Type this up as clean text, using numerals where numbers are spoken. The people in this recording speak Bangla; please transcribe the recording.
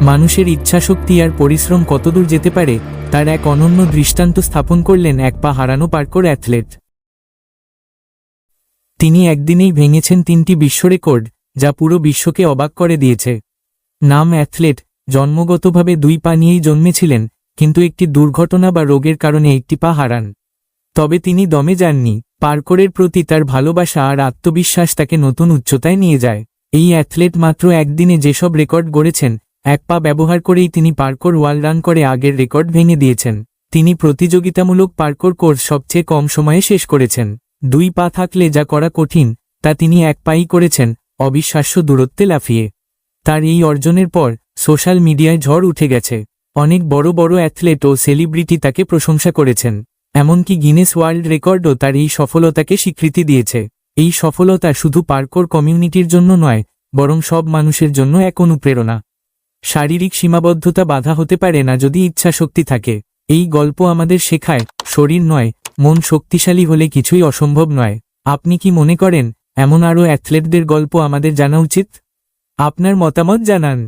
মানুষের ইচ্ছাশক্তি আর পরিশ্রম কতদূর যেতে পারে তার এক অনন্য দৃষ্টান্ত স্থাপন করলেন এক পা হারানো পার্কোর অ্যাথলেট। তিনি একদিনেই ভেঙেছেন 3টি বিশ্ব রেকর্ড, যা পুরো বিশ্বকে অবাক করে দিয়েছে। নাম অ্যাথলেট, জন্মগতভাবে 2 পা নিয়েই জন্মেছিলেন, কিন্তু একটি দুর্ঘটনা বা রোগের কারণে একটি পা হারান। তবে তিনি দমে যাননি। পার্কোরের প্রতি তার ভালোবাসা আর আত্মবিশ্বাস তাকে নতুন উচ্চতায় নিয়ে যায়। এই অ্যাথলেট মাত্র একদিনে যেসব রেকর্ড গড়েছেন, এক পা ব্যবহার করেই তিনি পার্কোর ওয়াল রান করে আগের রেকর্ড ভেঙে দিয়েছেন। তিনি প্রতিযোগিতামূলক পার্কোর কোর্স সবচেয়ে কম সময়ে শেষ করেছেন। 2 পা থাকলে যা করা কঠিন, তা তিনি 1 পাই করেছেন, অবিশ্বাস্য দূরত্বে লাফিয়ে। তার এই অর্জনের পর সোশ্যাল মিডিয়ায় ঝড় উঠে গেছে। অনেক বড় বড় অ্যাথলেট ও সেলিব্রিটি তাকে প্রশংসা করেছেন। এমনকি গিনেস ওয়ার্ল্ড রেকর্ডও তার এই সফলতাকে স্বীকৃতি দিয়েছে। এই সফলতা শুধু পার্কোর কমিউনিটির জন্য নয়, বরং সব মানুষের জন্য এক অনুপ্রেরণা। শারীরিক সীমাবদ্ধতা বাধা হতে পারে না যদি ইচ্ছাশক্তি থাকে। এই গল্প আমাদের শেখায়, শরীর নয়, মন শক্তিশালী হলে কিছুই অসম্ভব নয়। আপনি কি মনে করেন এমন আরও অ্যাথলেটদের গল্প আমাদের জানা উচিত? আপনার মতামত জানান।